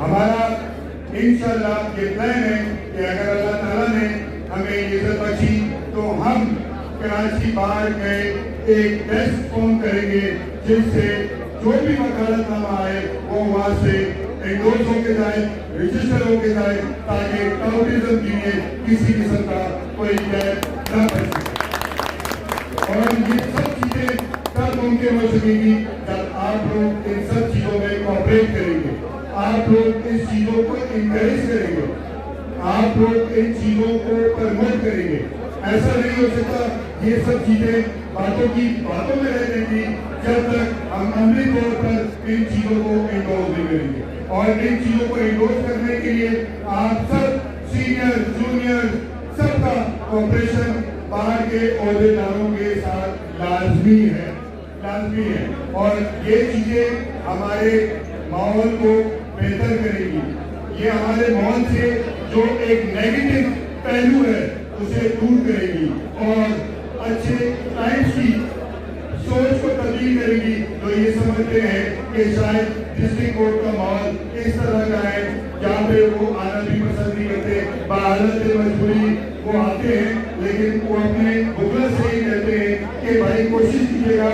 ہمارا انشاءاللہ یہ پلان ہے کہ اگر اللہ تعالیٰ نے ہمیں عزت بخشی تو ہم کراچی بار میں ایک ٹیسٹ فارم کریں گے جس سے جو بھی وکالت نامہ آئے وہ وہاں سے انڈورس ہو کے جائے، رجسٹر ہو کے جائے، تاکہ ٹیررزم کے لیے کسی قسم کا کوئی گیپ نہ بچ سکے۔ اور یہ سب چیزیں تب ممکن ہو سکیں گی جب آپ لوگ ان سب چیزوں میں کوآپریٹ کریں گے، آپ لوگ اس چیزوں کو انکریج کریں گے، آپ لوگ ان چیزوں کو پروموٹ کریں گے۔ ایسا نہیں ہو سکتا یہ سب چیزیں باتوں میں رہ جائیں گی جب تک ہم عملی طور پر ان چیزوں کو انڈورس نہیں کریں گے۔ اور ان چیزوں کو انڈورس کرنے کے لیے آپ سب سینئر جونیئر سب کا کوآپریشن باہر کے عہدیداروں کے ساتھ لازمی ہے۔ اور یہ چیزیں ہمارے ماحول کو بہتر کرے گی، یہ ہمارے ماحول سے جو ایک نیگیٹو پہلو ہے اسے دور کرے گی اور اچھے ٹائمز کی سوچ کو تبدیل کرے گی، جو یہ سمجھتے ہیں کہ شاید ڈسٹرکٹ کورٹ کا ماحول اس طرح کا ہے جہاں پہ وہ آنا بھی پسند نہیں کرتے، بحالت مجبوری وہ آتے ہیں، لیکن وہ اپنے بغلت سے ہی کہتے ہیں کہ بھائی کوشش کیجیے گا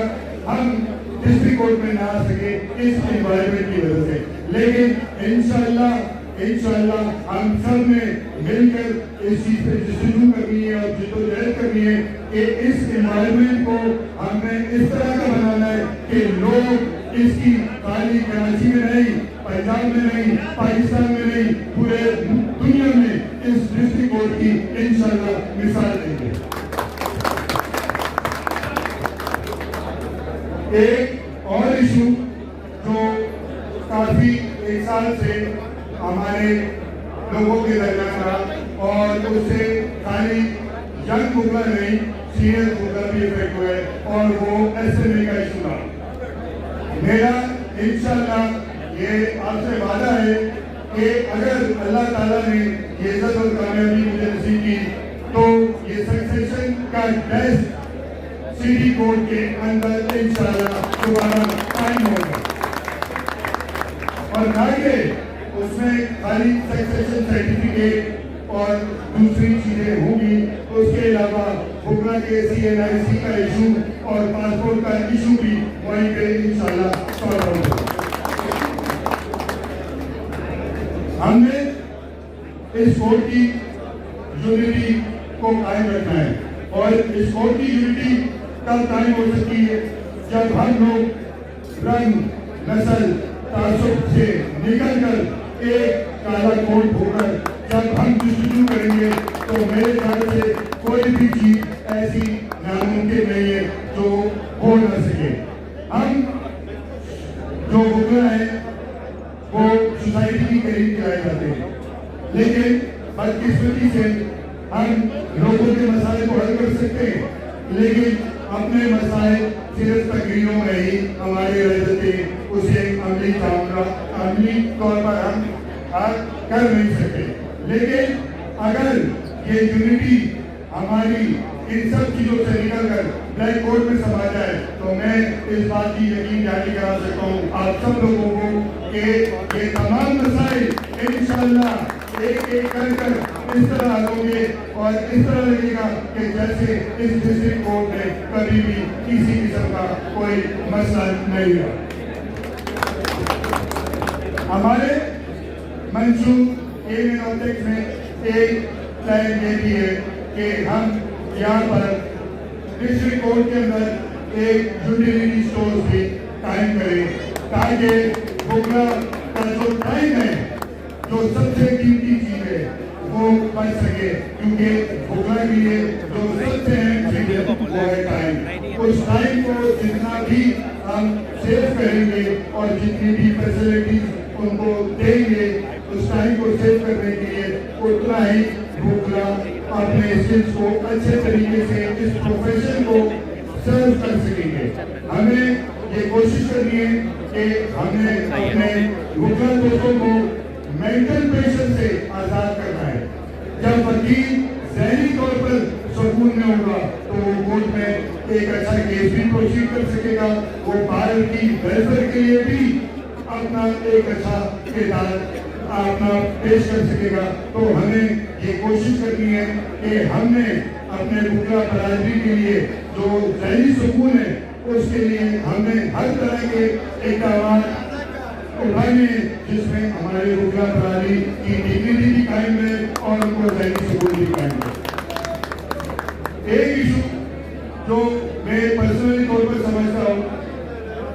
ہم ڈسٹرکٹ کورٹ میں نہ آ سکے اس انوائرمنٹ کی وجہ سے۔ لیکن انشاءاللہ ہم سب نے مل کر اس چیز پہ جستجو کرنی ہے اور جدوجہد کرنی ہے کہ اس انوائرمنٹ کو ہم نے اس طرح کا بنانا ہے کہ لوگ اس کی خالی کراچی میں نہیں، پنجاب میں نہیں، پاکستان میں نہیں، پورے دنیا میں اس ڈسٹرکٹ کورٹ کی انشاءاللہ مثال دیں گے۔ ایک اور ایشو جو کافی ایک سال سے ہمارے لوگوں کے درمیان رہا اور اس سے خالی ینگ بگلا نہیں سینئر بگلا بھی افیکٹ ہوئے اور وہ SMA کا ایشو رہا۔ میرا انشاءاللہ یہ آپ سے وعدہ ہے کہ اگر اللہ تعالیٰ نے یہ عزت اور کامیابی مجھے نصیب کی تو یہ سکسیشن کا ٹیسٹ سٹی کورٹ کے اندر انشاءاللہ دوبارہ قائم ہوگا، اور نہ کہ اس میں خالی سکسیشن سرٹیفکیٹ اور دوسری چیزیں ہوں گی، اس کے علاوہ بکرا کے CNIC کا ایشو اور پاسپورٹ کا ایشو بھی وہیں پہ انشاءاللہ سالو ہوگا۔ ہم نے اس کورٹ کی یونٹی کو قائم رکھنا ہے، اور اس کورٹ کی یونٹی کب قائم ہو سکتی ہے جب ہم لوگ رنگ نسل تعصب سے نکل کر ایک کالا کوٹ ہو کر جب ہم جستجو کریں گے تو میرے خیال سے کوئی بھی چیز ایسی ناممکن نہیں ہے جو ہو نہ سکے۔ ہم جو بگلا ہیں وہ سوسائٹی کی قریب لائے جاتے ہیں، لیکن بدقسمتی سے ہم لوگوں کے مسائل کو حل کر سکتے ہیں، لیکن اپنے مسائل صرف تقریروں میں ہی ہمارے رہ جاتے ہیں، اسے عملی طور پر ہم کر نہیں سکتے۔ لیکن اگر یہ یونٹی ہماری ان سب چیزوں سے نکل کر بلیک بورڈ میں سما جائے تو میں اس بات کی یقین دہانی کرا سکتا ہوں آپ سب لوگوں کو کہ یہ تمام مسائل انشاءاللہ ایک ایک کر اس طرح حل ہوں گے، اور اس طرح لگے گا کہ جیسے اس ڈسٹرکٹ کورٹ میں کبھی بھی کسی قسم کا کوئی مسئلہ نہیں رہا۔ ہمارے منشور ایمین آبجیکٹ میں ایک پلان یہ بھی ہے کہ ہم یہاں پر ڈسٹرکٹ کورٹ کے اندر ایک یوٹیلیٹی اسٹورز بھی قائم کریں تاکہ بگلا کا جو ٹائم ہے جو سب سے قیمتی چیز ہے وہ بچ سکے، کیونکہ بگلا کے لیے جو سب سے اہم چیز ہے وہ ہے ٹائم۔ اس ٹائم کو جتنا بھی ہم سیو کریں گے اور جتنی بھی فیسلٹیز ان کو دیں گے اس ٹائم کو سیو کرنے کے لیے اتنا ہی بگلا اپنے اسکلز کو اچھے طریقے سے اس پروفیشن کو سرو کر سکیں گے۔ ہمیں یہ کوشش کرنی ہے کہ ہم نے اپنے بگلا دوستوں کو مینٹل پریشر سے آزاد کرنا ہے۔ جب وکیل ذہنی طور پر سکون میں ہوگا تو وہ کورٹ میں ایک اچھا کیس بھی پروسیڈ کر سکے گا، وہ بار کی ویلفیئر کے لیے بھی اپنا ایک اچھا کردار اپنا پیش کر سکے گا. تو ہمیں یہ کوشش کرنی ہے کہ ہم نے اپنے بکلا برادری کے لیے جو ذہنی سکون ہے اس کے لیے ہم نے ہر طرح کے اقدامات اٹھانے جس میں ہمارے بکلا برادری کی ڈگنیٹی بھی قائم ہے اور ان کو ذہنی سکون بھی قائم ہے. ایک ایشو جو میں پرسنلی طور پر سمجھتا ہوں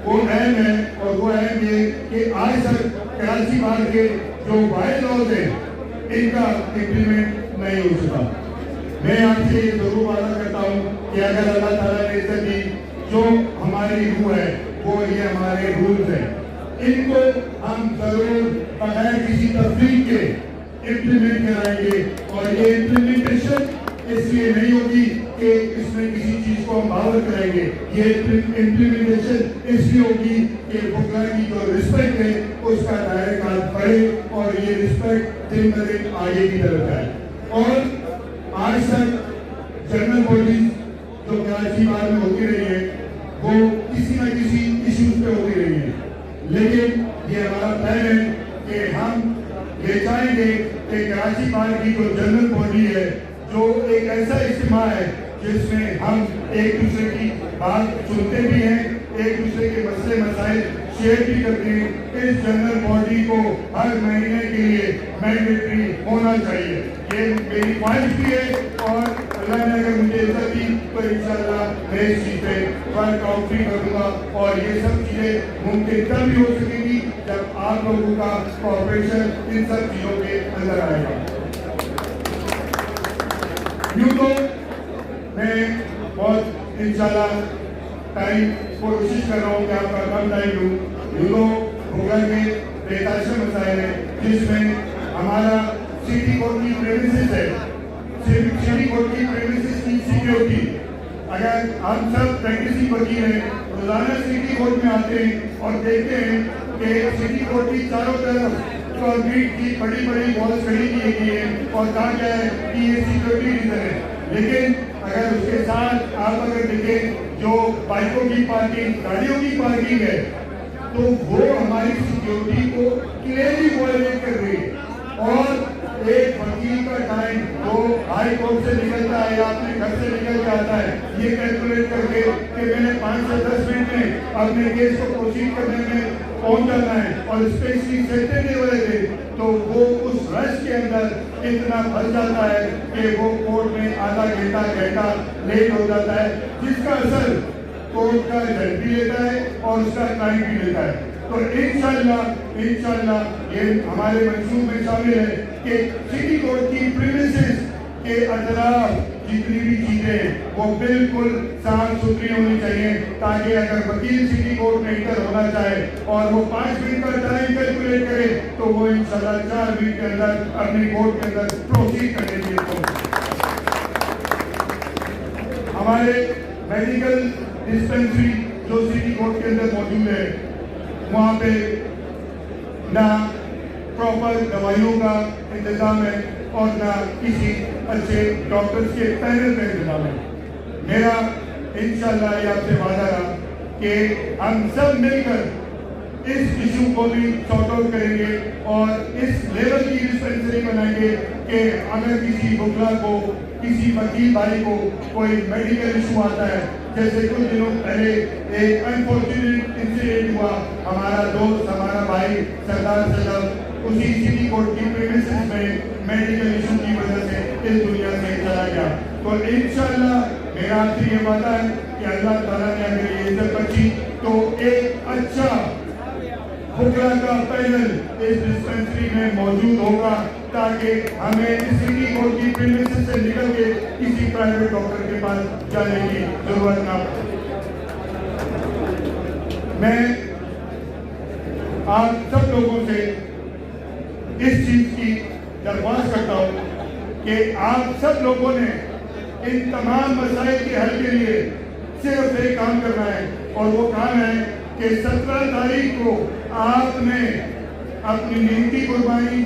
وہ اہم ہے اور وہ اہم یہ کہ آج تک کراچی بار کے جو بائی لاز ہیں ان کا امپلیمنٹ نہیں ہو سکا. میں آپ سے یہ ضرور وعدہ کرتا ہوں کہ اگر اللہ تعالیٰ نے عزت دی جو ہماری روح ہے وہ یہ ہمارے رولز ہیں ان کو ہم ضرور بغیر کسی تفریق کے امپلیمنٹ کرائیں گے. اور یہ امپلیمنٹیشن اس لیے نہیں ہوگی کہ اس میں کسی چیز کو ہم باور کریں گے. یہ امپلیمنٹیشن اس لیے ہوگی کہ بکلا کی جو رسپیکٹ ہے اس کا دائرہ کار بڑھے اور یہ رسپیکٹ دن بہ دن آگے کی طرف جائے. اور آج تک جنرل باڈیز جو کراچی بار میں ہوتی رہی ہے وہ کسی نہ کسی ایشوز پہ ہوتی رہی ہے لیکن یہ ہمارا پلان ہے کہ ہم یہ چاہیں گے کہ کراچی بار کی جو جنرل باڈی ہے جو ایک ایسا اجتماع ہے جس میں ہم ایک دوسرے کی بات سنتے بھی ہیں ایک دوسرے کے مسئلے مسائل شیئر بھی کرتے ہیں. اس جنرل باڈی کو ہر مہینے کے لیے مینڈیٹری ہونا چاہیے. یہ میری خواہش بھی ہے اور اللہ نے اگر مجھے عزت دی تو انشاءاللہ میں اس چیز پہ ورک آؤٹ بھی کروں گا اور یہ سب چیزیں ممکن تب بھی ہو سکیں گی جب آپ لوگوں کا کوآپریشن ان سب چیزوں کے اندر آئے گا. یوں تو میں بہت انشاءاللہ ٹائم کوشش کر رہا ہوں کہ آپ کا کم ٹائم دوں. یوں تو بکلا کے بےتاشر مسائل ہیں جس میں ہمارا سٹی کورٹ کی پریمیسز ہے. سٹی کورٹ کی پریمیسز کی سیکیورٹی اگر ہم سب پریکٹسنگ وکیل ہیں روزانہ سٹی کورٹ میں آتے ہیں اور دیکھتے ہیں کہ سٹی کورٹ کی چاروں طرف کنکریٹ کی بڑی بڑی والز کھڑی کی گئی ہیں اور کہا گیا ہے کہ یہ سیکیورٹی ریزن ہے. لیکن اگر اس کے ساتھ آپ اگر دیکھیں جو بائکوں کی پارکنگ گاڑیوں کی پارکنگ ہے تو وہ ہماری سیکیورٹی کو کلیئرلی وائلیٹ کر رہی ہے. اور ایک وکیل کا ٹائم جو ہائی کورٹ سے نکلتا ہے یا اپنے گھر سے نکل کے آتا ہے یہ کیلکولیٹ کر کے کہ میں نے 5 سے 10 منٹ میں اپنے کیس کو پروسیڈ کرنے میں پہنچ جانا ہے اور اسپیشلی سیٹرڈے والے دن تو وہ اس رش کے اندر اتنا پھنس جاتا ہے کہ وہ کورٹ میں آدھا گھنٹہ لیٹ ہو جاتا ہے جس کا اثر کورٹ کا رزلٹ بھی لیتا ہے اور اس کا ٹائم بھی لیتا ہے. تو انشاءاللہ یہ ہمارے منصوبے میں شامل ہے کہ سٹی کورٹ کی پریمیسز کے اطراف جتنی بھی چیزیں وہ بالکل صاف ستھری ہونی چاہیے تاکہ اگر وکیل سٹی کورٹ میں انٹر ہونا چاہے اور وہ 5 منٹ کا ٹائم کیلکولیٹ کرے تو وہ انشاءاللہ 4 منٹ کے اندر اپنی کورٹ کے اندر پروسیڈ کرنے کے لیے. ہمارے میڈیکل ڈسپینسری جو سٹی کورٹ کے اندر موجود ہے وہاں پہ نہ پراپر دوائیوں کا انتظام ہے اور نہ کسی اچھے ڈاکٹرز کے پینل کا انتظام ہے. میرا انشاءاللہ یہ آپ سے وعدہ رہا کہ ہم سب مل کر اس ایشو کو بھی سارٹ آؤٹ کریں گے اور اس لیول کی ڈسپینسری بنائیں گے کہ اگر کسی بکلا کو کسی وکیل بھائی کو کوئی میڈیکل ایشو آتا ہے جیسے کچھ دنوں پہلے ایک انفارچونیٹ انسیڈنٹ ہوا ہمارا دوست ہمارا بھائی سردار صدف اسی سٹی کورٹ کی پریمیسز میں میڈیکل ایشو کی وجہ سے اس دنیا سے چلا گیا. تو انشاءاللہ میرا آپ سے یہ وعدہ ہے کہ اللہ تعالیٰ نے اگر یہ عزت بخشی تو ایک اچھا بکلا کا پینل اس ڈسپینسری میں موجود ہوگا تاکہ ہمیں سٹی کورٹ کی پریمیسز سے نکل کے کسی پرائیویٹ ڈاکٹر کے پاس جانے کی ضرورت نہ پڑے. میں آپ سب لوگوں سے اس چیز کی درخواست کرتا ہوں کہ آپ سب لوگوں نے ان تمام مسائل کے حل کے لیے صرف ایک کام کرنا ہے اور وہ کام ہے کہ 17 تاریخ کو آپ نے اپنی نیتی قربانی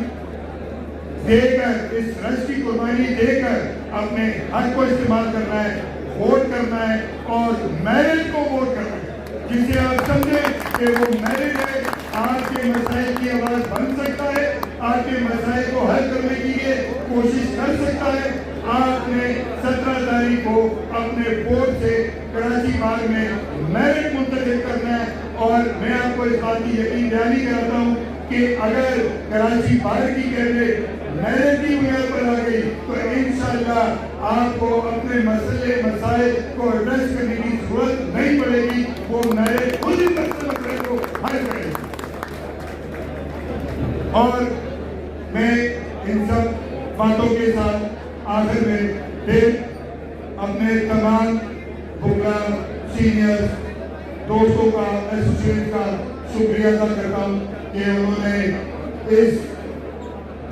دے کر اس رش کی قربانی دے کر اپنے حق کو استعمال کرنا ہے ووٹ کرنا ہے اور میرٹ کو ووٹ کرنا ہے جسے آپ سمجھیں کہ وہ میرٹ ہے آپ کے مسائل کی آواز بن سکتا ہے آپ کے مسائل کو حل کرنے کے لیے کوشش کر سکتا ہے. آپ نے 17 تاریخ کو اپنے بورڈ سے کراچی باغ میں میرٹ منتخب کرنا ہے, اور میں آپ کو اس بات کی یقین دہانی کراتا ہوں کہ اگر کراچی باغ کی کیبنٹ میرٹ کی بنیاد پر آ گئی تو انشاءاللہ آپ کو اپنے مسائل کو ایڈریس کرنے کی ضرورت نہیں پڑے گی. وہ میرٹ خود ہی مسئلے کو حل کرے گی. اور میں ان سب باتوں کے ساتھ آخر میں پھر اپنے تمام حکام, سینئر دوستوں کا, ایسوسیٹ کا شکریہ ادا کرتا ہوں کہ انہوں نے اس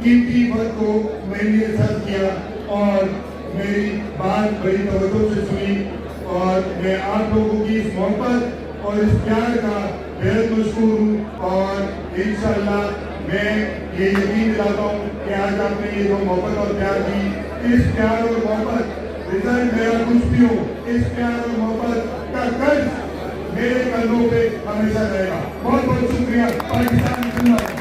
قیمتی وقت کو میرے لیے صرف کیا اور میری بات بڑی توجہ سے سنی, اور میں آپ لوگوں کی اس محبت اور اس پیار کا بہت مشکور ہوں. اور انشاءاللہ میں یہ یقین دلاتا ہوں کہ آج آپ نے یہ جو محبت اور پیار دی, اس پیار اور محبت رزلٹ میرا کچھ بھی ہو, اس پیار اور محبت کا قرض میرے کندھوں پہ ہمیشہ رہے گا. بہت بہت شکریہ. پاکستان